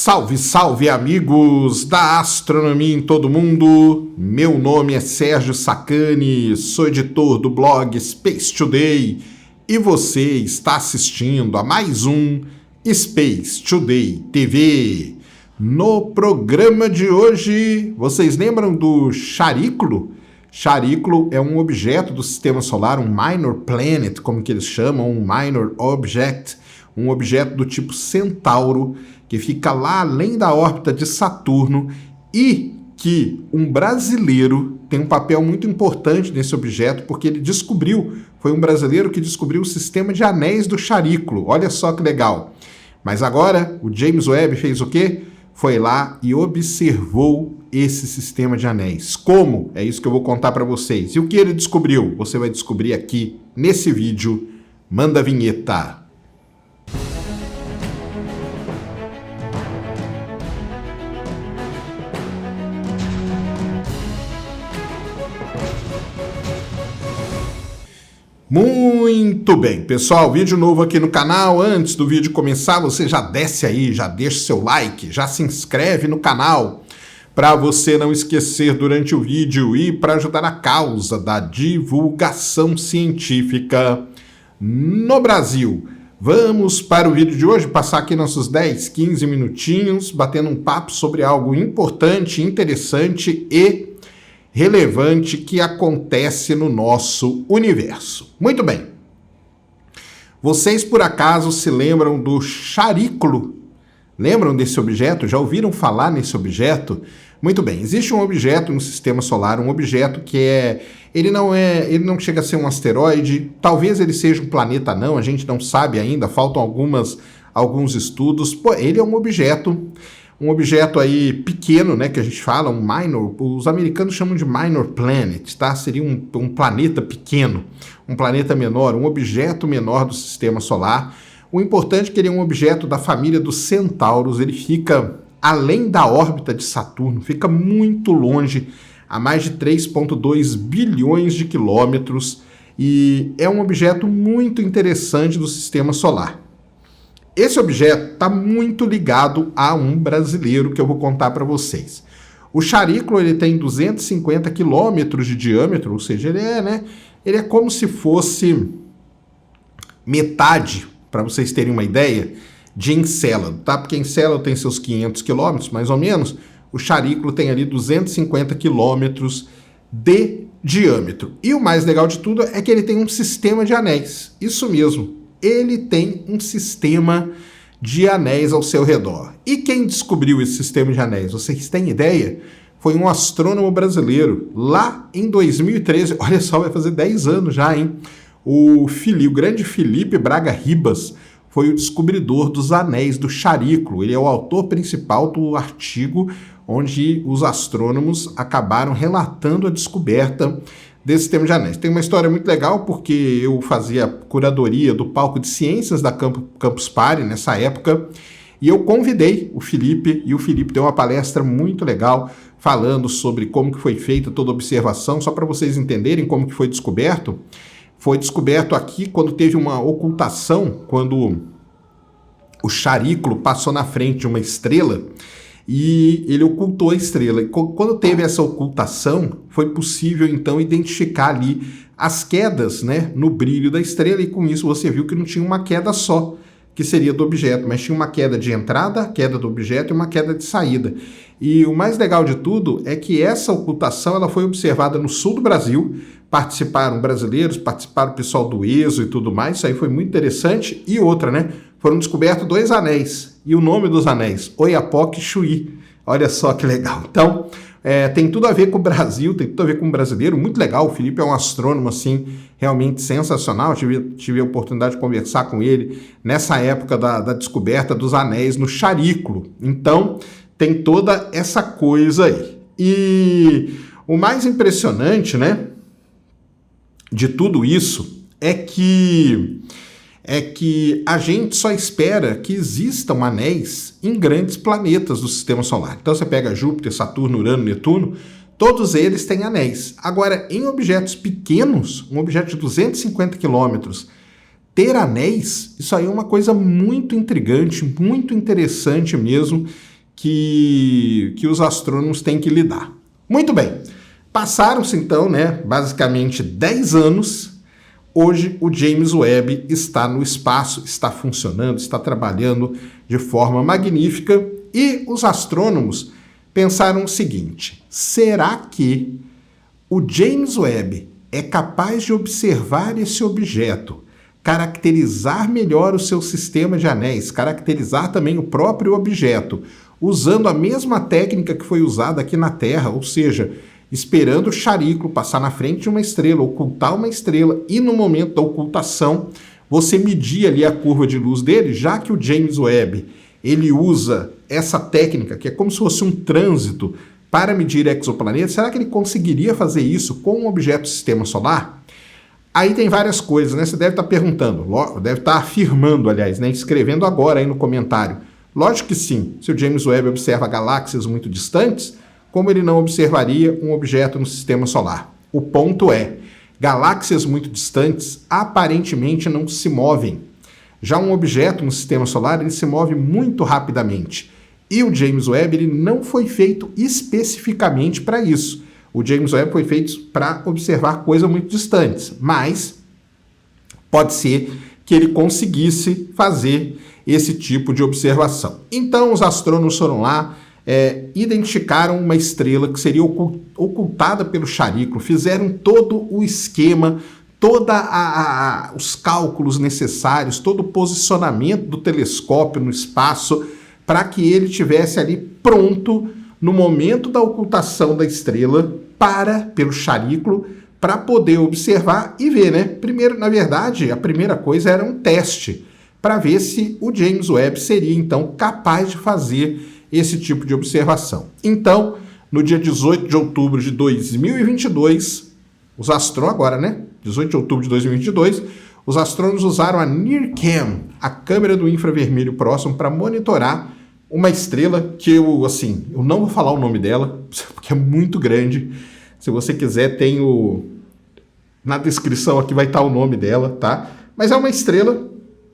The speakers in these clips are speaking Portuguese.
Salve, salve amigos da astronomia em todo mundo! Meu nome é Sérgio Sacani, sou editor do blog Space Today e você está assistindo a mais um Space Today TV. No programa de hoje, vocês lembram do Charículo? Charículo é um objeto do Sistema Solar, um Minor Planet, como que eles chamam, um Minor Object, um objeto do tipo Centauro, que fica lá além da órbita de Saturno e que um brasileiro tem um papel muito importante nesse objeto, porque ele foi um brasileiro que descobriu o sistema de anéis do Charículo. Olha só que legal. Mas agora, o James Webb fez o quê? Foi lá e observou esse sistema de anéis. Como? É isso que eu vou contar para vocês. E o que ele descobriu? Você vai descobrir aqui nesse vídeo. Manda a vinheta. Muito bem, pessoal, vídeo novo aqui no canal. Antes do vídeo começar, você já desce aí, já deixa seu like, já se inscreve no canal para você não esquecer durante o vídeo e para ajudar a causa da divulgação científica no Brasil. Vamos para o vídeo de hoje, passar aqui nossos 10, 15 minutinhos, batendo um papo sobre algo importante, interessante e relevante que acontece no nosso universo. Muito bem. Vocês, por acaso, se lembram do Charículo? Lembram desse objeto? Já ouviram falar nesse objeto? Muito bem. Existe um objeto no Sistema Solar, um objeto que ele não chega a ser um asteroide, talvez ele seja um planeta não, a gente não sabe ainda, faltam alguns estudos. Pô, ele é um objeto aí pequeno, né, que a gente fala, um minor, os americanos chamam de minor planet, tá? Seria um planeta pequeno, um planeta menor, um objeto menor do Sistema Solar. O importante é que ele é um objeto da família dos Centauros, ele fica além da órbita de Saturno, fica muito longe, a mais de 3,2 bilhões de quilômetros, e é um objeto muito interessante do Sistema Solar. Esse objeto está muito ligado a um brasileiro que eu vou contar para vocês. O Charículo ele tem 250 quilômetros de diâmetro, ou seja, ele é como se fosse metade, para vocês terem uma ideia, de Encélado, tá? Porque Encélado tem seus 500 quilômetros, mais ou menos, o Charículo tem ali 250 quilômetros de diâmetro. E o mais legal de tudo é que ele tem um sistema de anéis, isso mesmo. Ele tem um sistema de anéis ao seu redor. E quem descobriu esse sistema de anéis? Vocês têm ideia? Foi um astrônomo brasileiro, lá em 2013, olha só, vai fazer 10 anos já, hein? O grande Felipe Braga Ribas foi o descobridor dos anéis do Charículo. Ele é o autor principal do artigo onde os astrônomos acabaram relatando a descoberta desse sistema de anéis. Tem uma história muito legal, porque eu fazia curadoria do palco de ciências da Campus Party nessa época, e eu convidei o Felipe, e o Felipe deu uma palestra muito legal, falando sobre como que foi feita toda a observação, só para vocês entenderem como que foi descoberto. Foi descoberto aqui quando teve uma ocultação, quando o Charículo passou na frente de uma estrela, e ele ocultou a estrela. E quando teve essa ocultação, foi possível então identificar ali as quedas, né, no brilho da estrela, e com isso você viu que não tinha uma queda só, que seria do objeto, mas tinha uma queda de entrada, queda do objeto e uma queda de saída. E o mais legal de tudo é que essa ocultação ela foi observada no sul do Brasil, participaram brasileiros, participaram o pessoal do ESO e tudo mais, isso aí foi muito interessante. E outra, né, foram descobertos 2 anéis, e o nome dos anéis, Oiapoque e Chuí. Olha só que legal. Então, tem tudo a ver com o Brasil, tem tudo a ver com o brasileiro, muito legal. O Felipe é um astrônomo, assim, realmente sensacional. Tive a oportunidade de conversar com ele nessa época da descoberta dos anéis no Charículo. Então, tem toda essa coisa aí. E o mais impressionante, né, de tudo isso é que a gente só espera que existam anéis em grandes planetas do Sistema Solar. Então você pega Júpiter, Saturno, Urano, Netuno, todos eles têm anéis. Agora, em objetos pequenos, um objeto de 250 quilômetros, ter anéis, isso aí é uma coisa muito intrigante, muito interessante mesmo, que os astrônomos têm que lidar. Muito bem, passaram-se então, né, basicamente 10 anos. Hoje o James Webb está no espaço, está funcionando, está trabalhando de forma magnífica e os astrônomos pensaram o seguinte: será que o James Webb é capaz de observar esse objeto, caracterizar melhor o seu sistema de anéis, caracterizar também o próprio objeto, usando a mesma técnica que foi usada aqui na Terra, ou seja, esperando o charículo passar na frente de uma estrela, ocultar uma estrela, e no momento da ocultação, você medir ali a curva de luz dele, já que o James Webb, ele usa essa técnica, que é como se fosse um trânsito, para medir exoplanetas. Será que ele conseguiria fazer isso com um objeto do sistema solar? Aí tem várias coisas, né? Você deve estar perguntando, deve estar afirmando, aliás, né? Escrevendo agora aí no comentário. Lógico que sim, se o James Webb observa galáxias muito distantes, como ele não observaria um objeto no sistema solar? O ponto é, galáxias muito distantes aparentemente não se movem. Já um objeto no sistema solar, ele se move muito rapidamente. E o James Webb, ele não foi feito especificamente para isso. O James Webb foi feito para observar coisas muito distantes, mas pode ser que ele conseguisse fazer esse tipo de observação. Então, os astrônomos foram lá, identificaram uma estrela que seria ocultada pelo charículo, fizeram todo o esquema, todos os cálculos necessários, todo o posicionamento do telescópio no espaço, para que ele tivesse ali pronto no momento da ocultação da estrela pelo charículo, para poder observar e ver, né? Primeiro, na verdade, a primeira coisa era um teste, para ver se o James Webb seria, então, capaz de fazer esse tipo de observação. Então, no dia 18 de outubro de 2022, os astrônomos, agora, né? 18 de outubro de 2022, os astrônomos usaram a NIRCam, a câmera do infravermelho próximo, para monitorar uma estrela que eu não vou falar o nome dela, porque é muito grande. Se você quiser, na descrição aqui vai estar o nome dela, tá? Mas é uma estrela,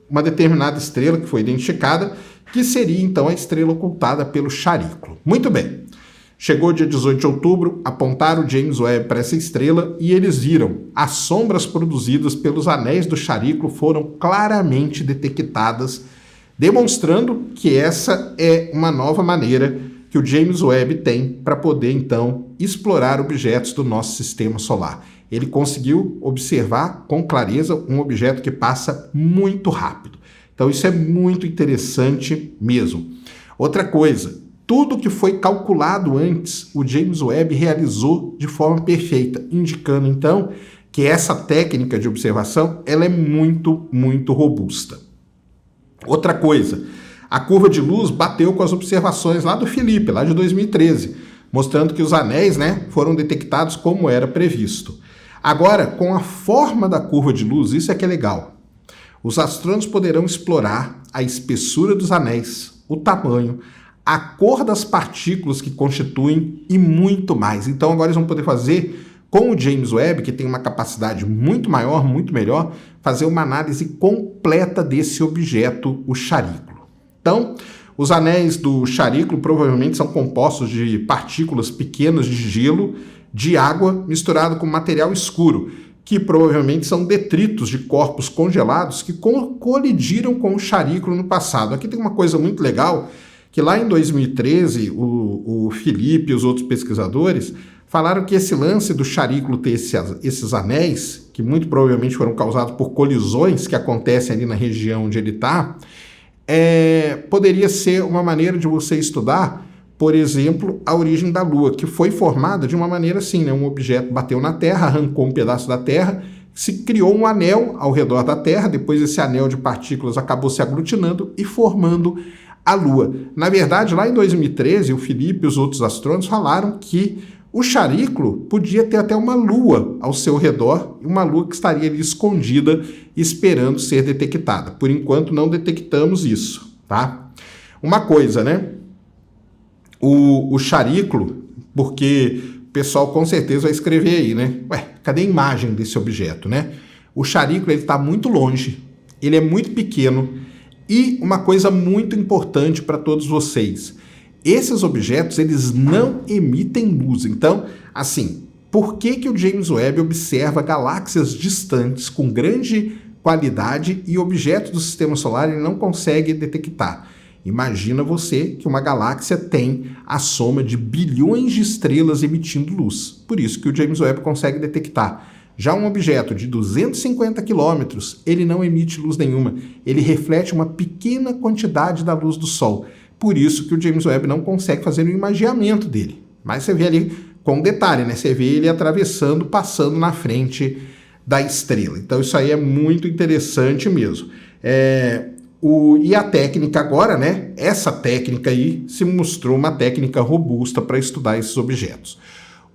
uma determinada estrela que foi identificada, que seria então a estrela ocultada pelo charículo. Muito bem. Chegou o dia 18 de outubro, apontaram o James Webb para essa estrela e eles viram as sombras produzidas pelos anéis do charículo foram claramente detectadas, demonstrando que essa é uma nova maneira que o James Webb tem para poder, então, explorar objetos do nosso sistema solar. Ele conseguiu observar com clareza um objeto que passa muito rápido. Então, isso é muito interessante mesmo. Outra coisa, tudo que foi calculado antes, o James Webb realizou de forma perfeita, indicando, então, que essa técnica de observação ela é muito, muito robusta. Outra coisa, a curva de luz bateu com as observações lá do Felipe, lá de 2013, mostrando que os anéis, né, foram detectados como era previsto. Agora, com a forma da curva de luz, isso é que é legal. Os astrônomos poderão explorar a espessura dos anéis, o tamanho, a cor das partículas que constituem e muito mais. Então agora eles vão poder fazer, com o James Webb, que tem uma capacidade muito maior, muito melhor, fazer uma análise completa desse objeto, o charículo. Então, os anéis do charículo provavelmente são compostos de partículas pequenas de gelo, de água, misturado com material escuro, que provavelmente são detritos de corpos congelados que colidiram com o charículo no passado. Aqui tem uma coisa muito legal, que lá em 2013, o Felipe e os outros pesquisadores falaram que esse lance do charículo ter esses anéis, que muito provavelmente foram causados por colisões que acontecem ali na região onde ele está, poderia ser uma maneira de você estudar, por exemplo, a origem da Lua, que foi formada de uma maneira assim, né? Um objeto bateu na Terra, arrancou um pedaço da Terra, se criou um anel ao redor da Terra, depois esse anel de partículas acabou se aglutinando e formando a Lua. Na verdade, lá em 2013, o Felipe e os outros astrônomos falaram que o charículo podia ter até uma lua ao seu redor, uma lua que estaria ali escondida, esperando ser detectada. Por enquanto, não detectamos isso, tá? Uma coisa, né? O charículo, porque o pessoal com certeza vai escrever aí, né? Ué, cadê a imagem desse objeto, né? O charículo está muito longe, ele é muito pequeno e uma coisa muito importante para todos vocês, Esses objetos, eles não emitem luz. Então, assim, por que o James Webb observa galáxias distantes com grande qualidade e objetos do sistema solar ele não consegue detectar? Imagina você que uma galáxia tem a soma de bilhões de estrelas emitindo luz. Por isso que o James Webb consegue detectar. Já um objeto de 250 quilômetros, ele não emite luz nenhuma. Ele reflete uma pequena quantidade da luz do Sol. Por isso que o James Webb não consegue fazer o imageamento dele. Mas você vê ali com detalhe, né? Você vê ele atravessando, passando na frente da estrela. Então isso aí é muito interessante mesmo. E a técnica agora, né? Essa técnica aí se mostrou uma técnica robusta para estudar esses objetos.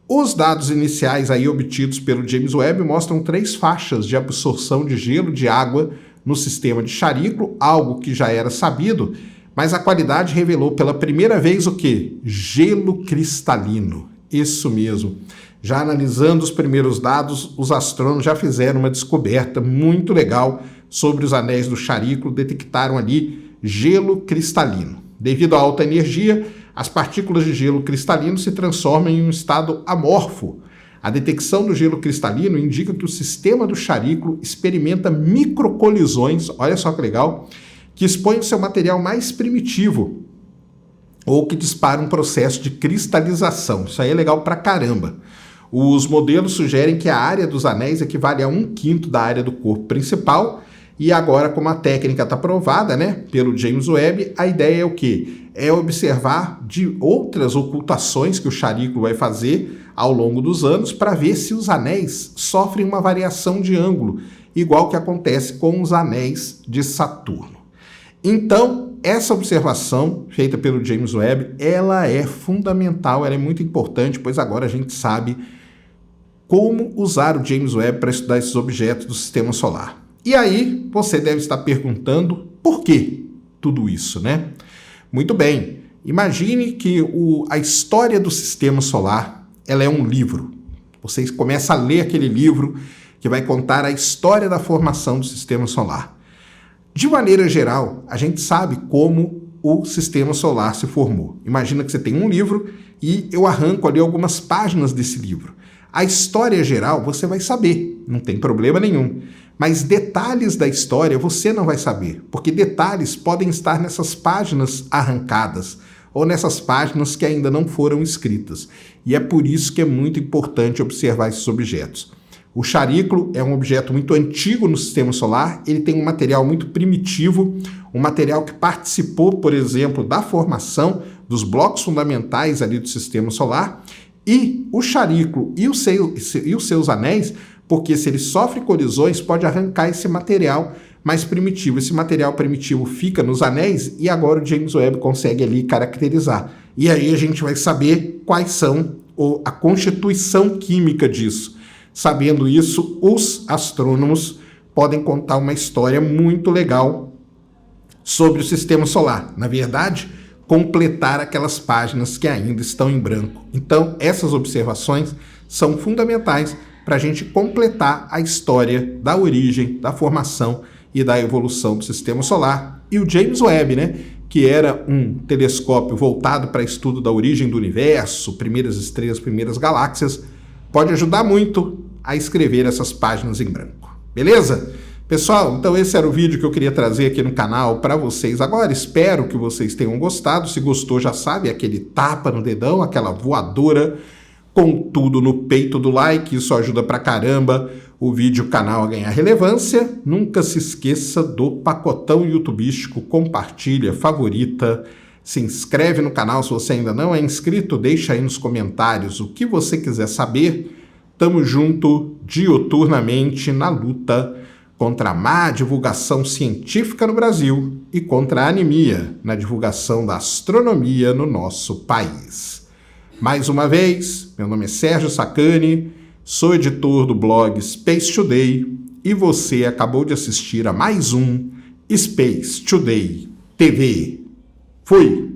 Os dados iniciais aí obtidos pelo James Webb mostram 3 faixas de absorção de gelo de água no sistema de Chariclo, algo que já era sabido, mas a qualidade revelou pela primeira vez o quê? Gelo cristalino. Isso mesmo. Já analisando os primeiros dados, os astrônomos já fizeram uma descoberta muito legal sobre os anéis do Chariclo, detectaram ali gelo cristalino. Devido à alta energia, as partículas de gelo cristalino se transformam em um estado amorfo. A detecção do gelo cristalino indica que o sistema do Chariclo experimenta microcolisões, olha só que legal, que expõem o seu material mais primitivo, ou que dispara um processo de cristalização. Isso aí é legal pra caramba. Os modelos sugerem que a área dos anéis equivale a 1/5 da área do corpo principal, e agora, como a técnica está provada, né, pelo James Webb, a ideia é o quê? É observar de outras ocultações que o Chariclo vai fazer ao longo dos anos para ver se os anéis sofrem uma variação de ângulo, igual que acontece com os anéis de Saturno. Então, essa observação feita pelo James Webb, ela é fundamental, ela é muito importante, pois agora a gente sabe como usar o James Webb para estudar esses objetos do sistema solar. E aí, você deve estar perguntando por que tudo isso, né? Muito bem, imagine que a história do sistema solar, ela é um livro. Você começa a ler aquele livro que vai contar a história da formação do sistema solar. De maneira geral, a gente sabe como o sistema solar se formou. Imagina que você tem um livro e eu arranco ali algumas páginas desse livro. A história geral você vai saber, não tem problema nenhum. Mas detalhes da história você não vai saber, porque detalhes podem estar nessas páginas arrancadas ou nessas páginas que ainda não foram escritas. E é por isso que é muito importante observar esses objetos. O Chariclo é um objeto muito antigo no sistema solar, ele tem um material muito primitivo, um material que participou, por exemplo, da formação dos blocos fundamentais ali do sistema solar, e o Chariclo e os seus anéis, porque se ele sofre colisões, pode arrancar esse material mais primitivo. Esse material primitivo fica nos anéis e agora o James Webb consegue ali caracterizar. E aí a gente vai saber quais são a constituição química disso. Sabendo isso, os astrônomos podem contar uma história muito legal sobre o sistema solar. Na verdade, completar aquelas páginas que ainda estão em branco. Então, essas observações são fundamentais para a gente completar a história da origem, da formação e da evolução do sistema solar. E o James Webb, né, que era um telescópio voltado para estudo da origem do universo, primeiras estrelas, primeiras galáxias, pode ajudar muito a escrever essas páginas em branco. Beleza? Pessoal, então esse era o vídeo que eu queria trazer aqui no canal para vocês agora. Espero que vocês tenham gostado. Se gostou, já sabe, aquele tapa no dedão, aquela voadora com tudo no peito do like. Isso ajuda pra caramba o vídeo, o canal a ganhar relevância. Nunca se esqueça do pacotão youtubístico, compartilha, favorita, se inscreve no canal se você ainda não é inscrito, deixa aí nos comentários o que você quiser saber. Tamo junto diuturnamente na luta contra a má divulgação científica no Brasil e contra a anemia na divulgação da astronomia no nosso país. Mais uma vez, meu nome é Sérgio Sacani, sou editor do blog Space Today e você acabou de assistir a mais um Space Today TV. Fui!